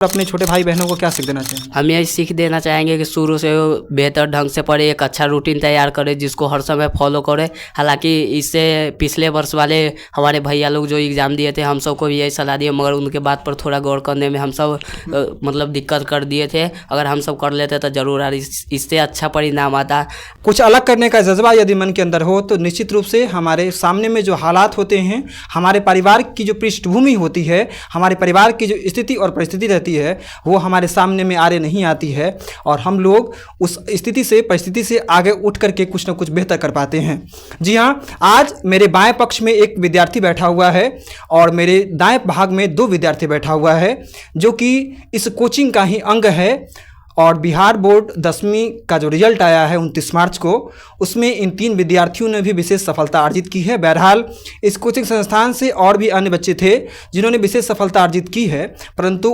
अपने छोटे भाई बहनों को क्या सीख देना चाहिए? हम यही सीख देना चाहेंगे कि शुरू से वो बेहतर ढंग से पढ़े, एक अच्छा रूटीन तैयार करे जिसको हर समय फॉलो करे। हालांकि इससे पिछले वर्ष वाले हमारे भैया लोग जो एग्ज़ाम दिए थे हम सबको भी यही सलाह दिए, मगर उनके बात पर थोड़ा गौर करने में हम सब मतलब दिक्कत कर दिए थे। अगर हम सब कर लेते तो ज़रूर इससे अच्छा परिणाम आता। कुछ अलग करने का जज्बा यदि मन के अंदर हो तो निश्चित रूप से हमारे सामने में जो हालात होते हैं, हमारे परिवार की जो पृष्ठभूमि होती है, हमारे परिवार की जो स्थिति और परिस्थिति रहती है, वो हमारे सामने में आरे नहीं आती है और हम लोग उस स्थिति से परिस्थिति से आगे उठ करके कुछ ना कुछ बेहतर कर पाते हैं। जी हाँ, आज मेरे बाएं पक्ष में एक विद्यार्थी बैठा हुआ है और मेरे दाएं भाग में 2 विद्यार्थी बैठा हुआ है जो कि इस कोचिंग का ही अंग है। और बिहार बोर्ड 10वीं का जो रिजल्ट आया है 29 मार्च को, उसमें इन 3 विद्यार्थियों ने भी विशेष सफलता अर्जित की है। बहरहाल इस कोचिंग संस्थान से और भी अन्य बच्चे थे जिन्होंने विशेष सफलता अर्जित की है, परंतु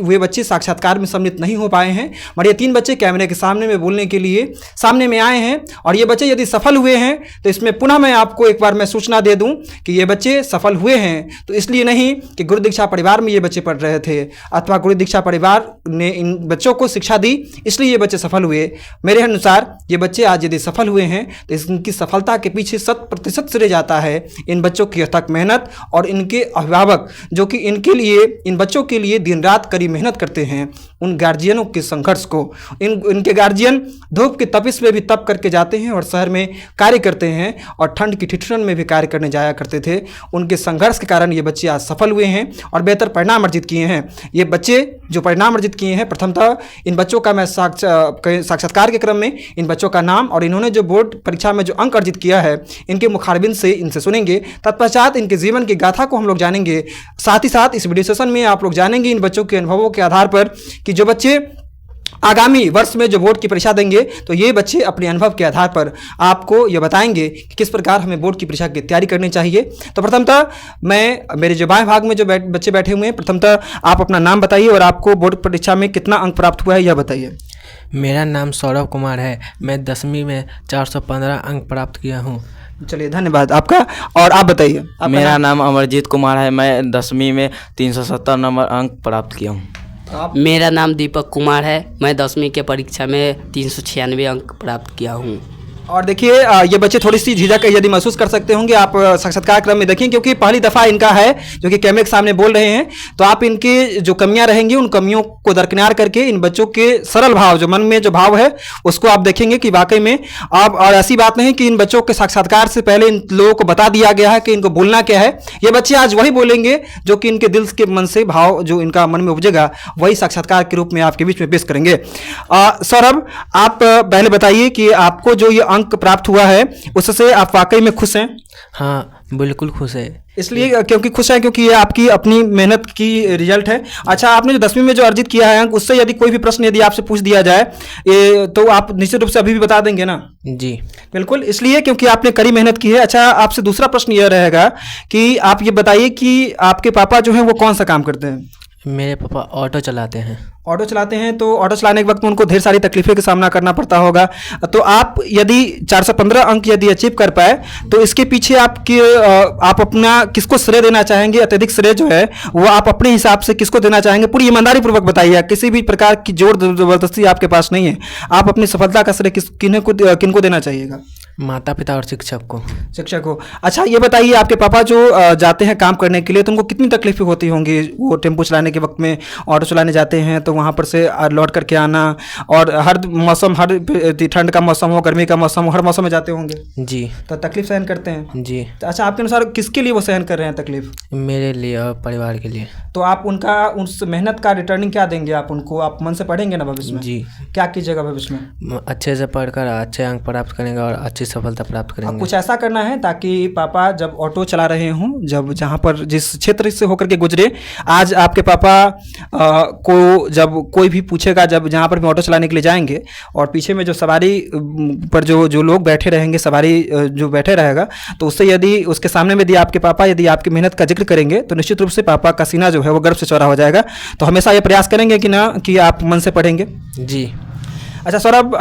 वे बच्चे साक्षात्कार में सम्मिलित नहीं हो पाए हैं। और ये 3 बच्चे कैमरे के सामने में बोलने के लिए सामने में आए हैं। और ये बच्चे यदि सफल हुए हैं तो इसमें पुनः मैं आपको एक बार मैं सूचना दे दूँ कि ये बच्चे सफल हुए हैं तो इसलिए नहीं कि गुरु दीक्षा परिवार में ये बच्चे पढ़ रहे थे अथवा गुरु दीक्षा परिवार ने इन बच्चों को शिक्षा दी इसलिए ये बच्चे सफल हुए। मेरे अनुसार ये बच्चे आज यदि सफल हुए हैं तो इनकी सफलता के पीछे 100% श्रेय जाता है इन बच्चों की अथक मेहनत और इनके अभिभावक जो कि इनके लिए, इन बच्चों के लिए दिन रात कड़ी मेहनत करते हैं, उन गार्जियनों के संघर्ष को। इनके गार्जियन धूप की तपिश में भी तप करके जाते हैं और शहर में कार्य करते हैं और ठंड की ठिठुरन में भी कार्य करने जाया करते थे। उनके संघर्ष के कारण ये बच्चे आज सफल हुए हैं और बेहतर परिणाम अर्जित किए हैं। ये बच्चे जो परिणाम अर्जित किए हैं, प्रथमतः इन बच्चों का मैं साक्षात्कार के क्रम में इन बच्चों का नाम और इन्होंने जो बोर्ड परीक्षा में जो अंक अर्जित किया है इनके मुखारबिन से इनसे सुनेंगे। तत्पश्चात इनके जीवन की गाथा को हम लोग जानेंगे। साथ ही साथ इस वीडियो सेशन में आप लोग जानेंगे इन बच्चों के अनुभवों के आधार पर कि जो बच्चे आगामी वर्ष में जो बोर्ड की परीक्षा देंगे तो ये बच्चे अपने अनुभव के आधार पर आपको ये बताएंगे कि किस प्रकार हमें बोर्ड की परीक्षा की तैयारी करनी चाहिए। तो प्रथमतः मैं मेरे जो बाएं भाग में जो बच्चे बैठे हुए हैं, प्रथमतः आप अपना नाम बताइए और आपको बोर्ड परीक्षा में कितना अंक प्राप्त हुआ है यह बताइए। मेरा नाम सौरभ कुमार है। मैं 10वीं में 415 अंक प्राप्त किया हूँ। चलिए, धन्यवाद आपका। और आप बताइए। मेरा नाम अमरजीत कुमार है। मैं 10वीं में 370 नंबर अंक प्राप्त किया हूँ। मेरा नाम दीपक कुमार है। मैं 10वीं के परीक्षा में 396 अंक प्राप्त किया हूँ। और देखिए, ये बच्चे थोड़ी सी झिझक यदि महसूस कर सकते होंगे, आप साक्षात्कार क्रम में देखें क्योंकि पहली दफ़ा इनका है जो कि कैमरे के सामने बोल रहे हैं। तो आप इनके जो कमियां रहेंगी उन कमियों को दरकिनार करके इन बच्चों के सरल भाव, जो मन में जो भाव है उसको आप देखेंगे कि वाकई में आप, और ऐसी बात नहीं कि इन बच्चों के साक्षात्कार से पहले इन लोगों को बता दिया गया है कि इनको बोलना क्या है। ये बच्चे आज वही बोलेंगे जो कि इनके दिल के मन से भाव जो इनका मन में उपजेगा वही साक्षात्कार के रूप में आपके बीच में पेश करेंगे। सौरभ, आप पहले बताइए कि आपको जो ये अंक प्राप्त हुआ है उससे आप वाकई में खुश हैं? हाँ, बिल्कुल खुश है। इसलिए क्योंकि खुश है क्योंकि ये आपकी अपनी मेहनत की रिजल्ट है। अच्छा, आपने जो 10वीं में जो अर्जित किया है अंक, उससे यदि कोई भी प्रश्न यदि आपसे पूछ दिया जाए तो आप निश्चित रूप से अभी भी बता देंगे ना? जी बिल्कुल, इसलिए क्योंकि आपने कड़ी मेहनत की है। अच्छा, आपसे दूसरा प्रश्न यह रहेगा कि आप ये बताइए कि आपके पापा जो हैं वो कौन सा काम करते हैं? मेरे पापा ऑटो चलाते हैं। ऑटो चलाते हैं, तो ऑटो चलाने के वक्त में उनको ढेर सारी तकलीफों का सामना करना पड़ता होगा। तो आप यदि 415 अंक यदि अचीव कर पाए तो इसके पीछे आप अपना किसको श्रेय देना चाहेंगे? अत्यधिक श्रेय जो है वो आप अपने हिसाब से किसको देना चाहेंगे? पूरी ईमानदारी पूर्वक बताइए, किसी भी प्रकार की जोर जबरदस्ती आपके पास नहीं है। आप अपनी सफलता का श्रेय किनको देना चाहिएगा? माता पिता और शिक्षक को। शिक्षक को। अच्छा, ये बताइए, आपके पापा जो जाते हैं काम करने के लिए तो उनको कितनी तकलीफें होती होंगी? वो टेम्पो चलाने के वक्त में, ऑटो चलाने जाते हैं तो वहाँ पर से लौट करके आना, और हर मौसम, हर ठंड का मौसम हो, गर्मी का मौसम हो, हर मौसम में जाते होंगे। जी। तो तकलीफ सहन करते हैं? जी। अच्छा, आपके अनुसार किसके लिए वो सहन कर रहे हैं तकलीफ? मेरे लिए और परिवार के लिए। तो आप उनका उस मेहनत का रिटर्निंग क्या देंगे? आप उनको, आप मन से पढ़ेंगे ना भविष्य में? जी। क्या कीजिएगा भविष्य में? अच्छे से पढ़कर अच्छे अंक प्राप्त करेंगे और अच्छी सफलता प्राप्त करेंगे। कुछ ऐसा करना है ताकि पापा जब ऑटो चला रहे हों, जब जहाँ पर जिस क्षेत्र से होकर के गुजरे, आज आपके पापा को जब कोई भी पूछेगा, जब जहाँ पर भी ऑटो चलाने के लिए जाएंगे और पीछे में जो सवारी पर जो लोग बैठे रहेंगे, सवारी जो बैठे रहेगा, तो उससे यदि उसके सामने में यदि आपके पापा यदि आपकी मेहनत का जिक्र करेंगे तो निश्चित रूप से पापा का सीना जो है वो गर्व से चौड़ा हो जाएगा। तो हमेशा ये प्रयास करेंगे कि ना कि आप मन से पढ़ेंगे। जी। अच्छा सौरभ,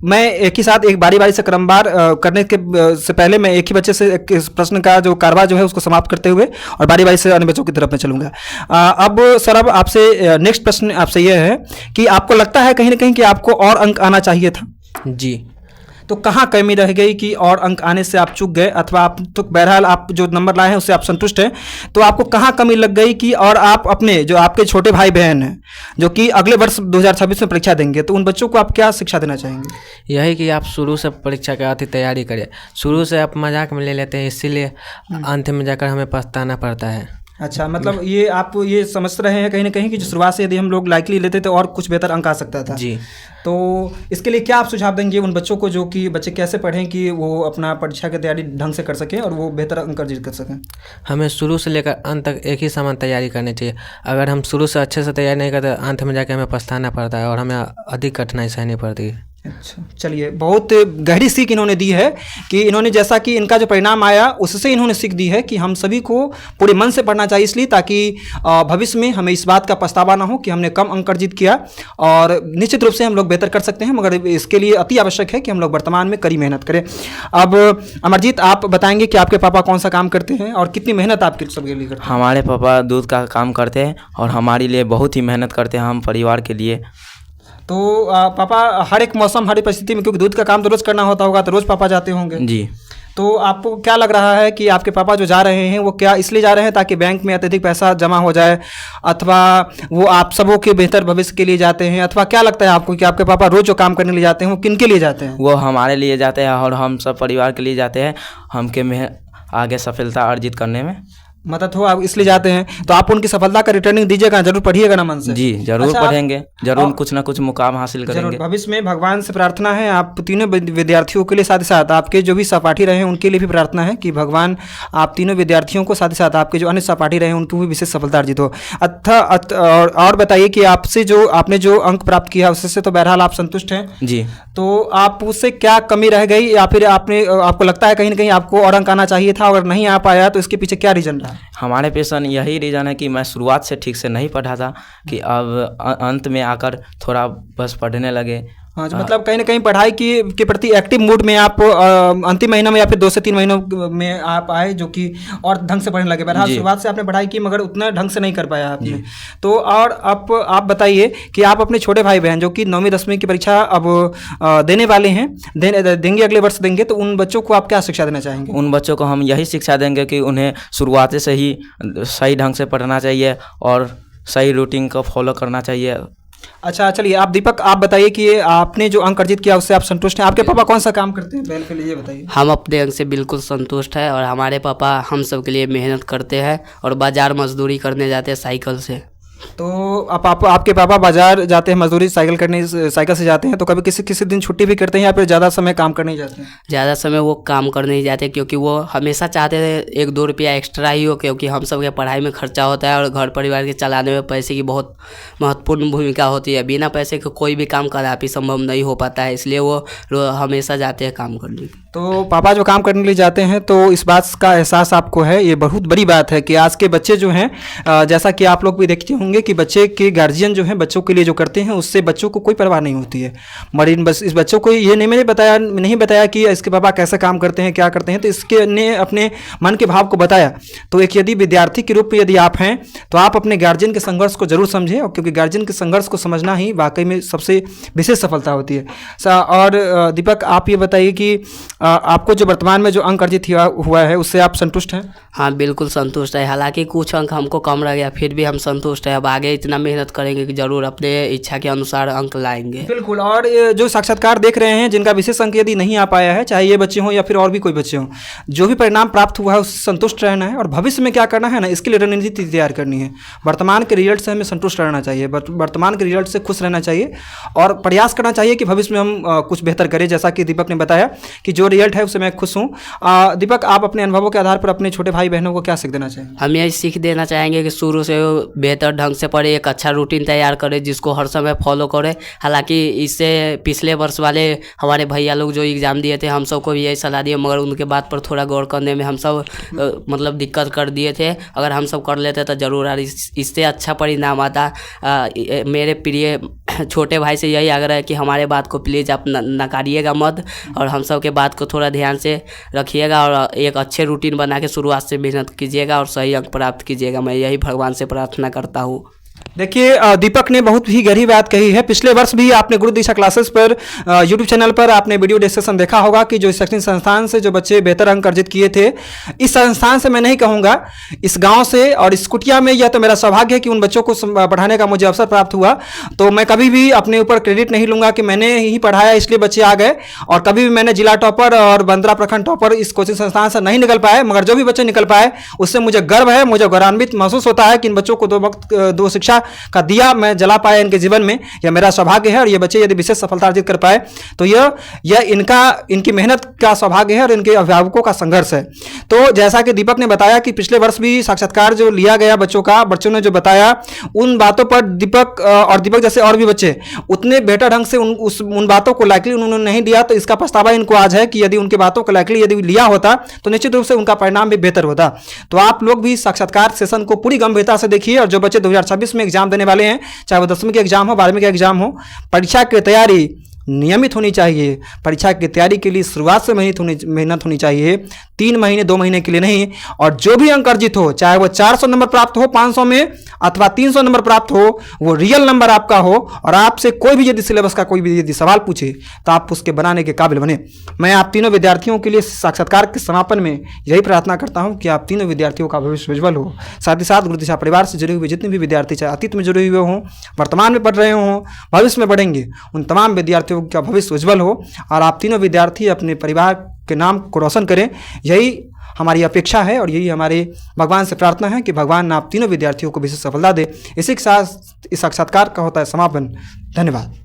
मैं एक ही साथ एक बारी बारी से क्रमवार करने के से पहले मैं एक ही बच्चे से इस प्रश्न का जो कारवा जो है उसको समाप्त करते हुए और बारी बारी से अन्य बच्चों की तरफ मैं चलूंगा। अब सौरभ आपसे नेक्स्ट प्रश्न आपसे यह है कि आपको लगता है कहीं ना कहीं कि आपको और अंक आना चाहिए था? जी। तो कहाँ कमी रह गई कि और अंक आने से आप चूक गए, अथवा आप तो बहरहाल आप जो नंबर लाए हैं उससे आप संतुष्ट हैं, तो आपको कहाँ कमी लग गई कि और आप अपने जो आपके छोटे भाई बहन हैं जो कि अगले वर्ष 2026 में परीक्षा देंगे, तो उन बच्चों को आप क्या शिक्षा देना चाहेंगे? यही कि आप शुरू से परीक्षा का अति तैयारी करें। शुरू से आप मजाक में ले लेते हैं, इसीलिए अंत में जाकर हमें पछताना पड़ता है। अच्छा, मतलब ये आप ये समझ रहे हैं कहीं ना कहीं कि जो शुरुआत से यदि हम लोग लाइकली लेते तो और कुछ बेहतर अंक आ सकता था। जी। तो इसके लिए क्या आप सुझाव देंगे उन बच्चों को, जो कि बच्चे कैसे पढ़ें कि वो अपना परीक्षा की तैयारी ढंग से कर सकें और वो बेहतर अंक अर्जित कर सकें? हमें शुरू से लेकर अंत तक एक ही समान तैयारी करनी चाहिए। अगर हम शुरू से अच्छे से तैयारी नहीं करते, अंत में जाकर हमें पछताना पड़ता है और हमें अधिक कठिनाई सहनी पड़ती है। अच्छा, चलिए, बहुत गहरी सीख इन्होंने दी है कि इन्होंने जैसा कि इनका जो परिणाम आया उससे इन्होंने सीख दी है कि हम सभी को पूरे मन से पढ़ना चाहिए, इसलिए ताकि भविष्य में हमें इस बात का पछतावा ना हो कि हमने कम अंक अर्जित किया, और निश्चित रूप से हम लोग बेहतर कर सकते हैं, मगर इसके लिए अति आवश्यक है कि हम लोग वर्तमान में कड़ी मेहनत करें। अब अमरजीत, आप बताएंगे कि आपके पापा कौन सा काम करते हैं और कितनी मेहनत आपके सबके लिए करते हैं? हमारे पापा दूध का काम करते हैं और हमारे लिए बहुत ही मेहनत करते हैं, हम परिवार के लिए। तो पापा हर एक मौसम, हर एक परिस्थिति में, क्योंकि दूध का काम तो रोज़ करना होता होगा, तो रोज़ पापा जाते होंगे? जी। तो आपको क्या लग रहा है कि आपके पापा जो जा रहे हैं वो क्या इसलिए जा रहे हैं ताकि बैंक में अत्यधिक पैसा जमा हो जाए, अथवा वो आप सबों के बेहतर भविष्य के लिए जाते हैं, अथवा क्या लगता है आपको कि आपके पापा रोज़ जो काम करने के लिए जाते हैं वो किन के लिए जाते हैं? वो हमारे लिए जाते हैं और हम सब परिवार के लिए जाते हैं, हमके में आगे सफलता अर्जित करने में मदद हो, आप इसलिए जाते हैं। तो आप उनकी सफलता का रिटर्निंग दीजिएगा, जरूर पढ़िएगा ना मन से। जी, जरूर अच्छा, पढ़ेंगे, जरूर कुछ ना कुछ मुकाम हासिल करेंगे। जरूर भविष्य में भगवान से प्रार्थना है आप तीनों विद्यार्थियों के लिए, साथ ही साथ आपके जो भी सहपाठी रहे हैं उनके लिए भी प्रार्थना है कि भगवान आप तीनों विद्यार्थियों को, साथ ही साथ आपके जो अन्य सहपाठी रहे हैं उनको भी विशेष सफलता अर्जित हो। और बताइए कि आपसे जो आपने जो अंक प्राप्त किया उससे तो बहरहाल आप संतुष्ट हैं? जी। तो आप उससे क्या कमी रह गई, या फिर आपको लगता है कहीं ना कहीं आपको और अंक आना चाहिए था, अगर नहीं आ पाया तो इसके पीछे क्या रीजन रहा? हमारे पेशा यही रीज़न है कि मैं शुरुआत से ठीक से नहीं पढ़ा था, कि अब अंत में आकर थोड़ा बस पढ़ने लगे। हाँ, तो मतलब कहीं ना कहीं पढ़ाई के प्रति एक्टिव मूड में आप अंतिम महीना में या फिर 2 से 3 महीनों में आप आए, जो कि और ढंग से पढ़ने लगे। बहरहाल शुरुआत से आपने पढ़ाई की मगर उतना ढंग से नहीं कर पाया आपने। तो और आप बताइए कि आप अपने छोटे भाई बहन जो कि 9वीं 10वीं की परीक्षा अब देने वाले हैं, देंगे अगले वर्ष देंगे, तो उन बच्चों को आप क्या शिक्षा देना चाहेंगे? उन बच्चों को हम यही शिक्षा देंगे कि उन्हें शुरुआत से ही सही ढंग से पढ़ना चाहिए और सही रूटीन को फॉलो करना चाहिए। अच्छा, चलिए, आप दीपक, आप बताइए कि आपने जो अंक अर्जित किया उससे आप संतुष्ट हैं? आपके पापा कौन सा काम करते हैं, पहले ये बताइए। हम अपने अंक से बिल्कुल संतुष्ट है और हमारे पापा हम सब के लिए मेहनत करते हैं और बाजार मजदूरी करने जाते हैं साइकिल से। तो आपके पापा बाजार जाते हैं मजदूरी साइकिल से जाते हैं, तो कभी किसी दिन छुट्टी भी करते हैं या फिर ज़्यादा समय काम करने ही जाते हैं? ज़्यादा समय वो काम करने ही जाते हैं, क्योंकि वो हमेशा चाहते थे 1-2 रुपया एक्स्ट्रा ही हो, क्योंकि हम सब के पढ़ाई में खर्चा होता है और घर परिवार के चलाने में पैसे की बहुत महत्वपूर्ण भूमिका होती है। बिना पैसे के कोई भी काम कदापि संभव नहीं हो पाता है, इसलिए वो हमेशा जाते हैं काम करने। तो पापा जो काम करने के लिए जाते हैं, तो इस बात का एहसास आपको है, ये बहुत बड़ी बात है कि आज के बच्चे जो हैं, जैसा कि आप लोग भी देखते होंगे कि बच्चे के गार्जियन जो हैं बच्चों के लिए जो करते हैं उससे बच्चों को कोई परवाह नहीं होती है। मगर बस इस बच्चों को ये नहीं बताया कि इसके पापा कैसे काम करते हैं, क्या करते हैं, तो इसके ने अपने मन के भाव को बताया। तो एक यदि विद्यार्थी के रूप में यदि आप हैं तो आप अपने गार्जियन के संघर्ष को जरूर समझें, और क्योंकि गार्जियन के संघर्ष को समझना ही वाकई में सबसे विशेष सफलता होती है। और दीपक, आप ये बताइए कि आपको जो वर्तमान में जो अंक अर्जित हुआ है उससे आप संतुष्ट हैं? हाँ, बिल्कुल संतुष्ट है। हालांकि कुछ अंक हमको कम रह गया, फिर भी हम संतुष्ट है। अब आगे इतना मेहनत करेंगे कि जरूर अपने इच्छा के अनुसार अंक लाएंगे। बिल्कुल। और जो साक्षात्कार देख रहे हैं जिनका विशेष अंक यदि नहीं आ पाया है, चाहे ये बच्चे हों या फिर और भी कोई बच्चे हों, जो भी परिणाम प्राप्त हुआ है उससे संतुष्ट रहना है और भविष्य में क्या करना है ना, इसके लिए रणनीति तैयार करनी है। वर्तमान के रिजल्ट से हमें संतुष्ट रहना चाहिए, वर्तमान के रिजल्ट से खुश रहना चाहिए और प्रयास करना चाहिए कि भविष्य में हम कुछ बेहतर करें। जैसा कि दीपक ने बताया कि जो रिजल्ट है उससे मैं खुश हूँ। दीपक, आप अपने अनुभवों के आधार पर अपने छोटे भाई बहनों को क्या सीख देना चाहेंगे? हम यही सीख देना चाहेंगे कि शुरू से बेहतर ढंग से पढ़े, एक अच्छा रूटीन तैयार करे जिसको हर समय फॉलो करे। हालांकि इससे पिछले वर्ष वाले हमारे भैया लोग जो एग्ज़ाम दिए थे हम सबको भी यही सलाह दिए, मगर उनके बात पर थोड़ा गौर करने में हम सब मतलब दिक्कत कर दिए थे। अगर हम सब कर लेते तो ज़रूर इससे अच्छा परिणाम आता। मेरे प्रिय छोटे भाई से यही आग्रह है कि हमारे बात को प्लीज़ आप नकारिएगा मत, और हम सब के बात को थोड़ा ध्यान से रखिएगा और एक अच्छे रूटीन बना के शुरुआत से मेहनत कीजिएगा और सही अंक प्राप्त कीजिएगा। मैं यही भगवान से प्रार्थना करता हूँ। देखिए दीपक ने बहुत ही गहरी बात कही है। पिछले वर्ष भी आपने गुरु दिशा क्लासेस पर यूट्यूब चैनल पर आपने वीडियो डिस्कशन देखा होगा कि जो शैक्षणिक संस्थान से जो बच्चे बेहतर अंक अर्जित किए थे, इस संस्थान से मैं नहीं कहूँगा, इस गांव से और इस कुटिया में, यह तो मेरा सौभाग्य है कि उन बच्चों को पढ़ाने का मुझे अवसर प्राप्त हुआ। तो मैं कभी भी अपने ऊपर क्रेडिट नहीं लूँगा कि मैंने ही पढ़ाया इसलिए बच्चे आ गए, और कभी भी मैंने जिला टॉपर और बंदरा प्रखंड टॉपर इस कोचिंग संस्थान से नहीं निकल पाए, मगर जो भी बच्चे निकल पाए उससे मुझे गर्व है, मुझे गौरवान्वित महसूस होता है कि इन बच्चों को दो शिक्षा का दिया मैं जला पाया इनके जीवन में, यह मेरा सौभाग्य है। और ये बच्चे यदि विशेष सफलता अर्जित कर पाए तो यह इनकी मेहनत का सौभाग्य है और इनके अभिभावकों का संघर्ष है। तो जैसा कि दीपक ने बताया कि पिछले वर्ष भी साक्षात्कार जो लिया गया बच्चों ने जो बताया, उन बातों पर दीपक जैसे और भी बच्चे उतने बेहतर ढंग से उन बातों को लाइकली उन्होंने नहीं दिया। तो इसका पछतावा इनको आज है कि यदि उनकी बातों को लाइकली यदि लिया होता तो निश्चित रूप से उनका परिणाम भी बेहतर होता। तो आप लोग भी साक्षात्कार सेशन को पूरी गंभीरता से देखिए, और जो बच्चे 2026 में एग्जाम देने वाले हैं, चाहे वो 10वीं के एग्जाम हो, 12वीं के एग्जाम हो, परीक्षा की तैयारी नियमित होनी चाहिए। परीक्षा की तैयारी के लिए शुरुआत से मेहनत होनी चाहिए, 3 महीने 2 महीने के लिए नहीं। और जो भी अंक अर्जित हो, चाहे वो 400 नंबर प्राप्त हो 500 में अथवा 300 नंबर प्राप्त हो, वो रियल नंबर आपका हो, और आपसे कोई भी यदि सिलेबस का कोई भी यदि सवाल पूछे तो आप उसके बनाने के काबिल बने। मैं आप तीनों विद्यार्थियों के लिए साक्षात्कार के समापन में यही प्रार्थना करता हूँ कि आप तीनों विद्यार्थियों का भविष्य उज्ज्वल हो। साथ ही साथ गुरु दिशा परिवार से जुड़े हुए जितने भी विद्यार्थी, चाहे अतीत में जुड़े हुए हों, वर्तमान में पढ़ रहे हों, भविष्य में पढ़ेंगे, उन तमाम विद्यार्थियों का भविष्य उज्ज्वल हो और आप तीनों विद्यार्थी अपने परिवार के नाम को रोशन करें। यही हमारी अपेक्षा है और यही हमारे भगवान से प्रार्थना है कि भगवान आप तीनों विद्यार्थियों को विशेष सफलता दे। इसी के साथ इस साक्षात्कार का होता है समापन। धन्यवाद।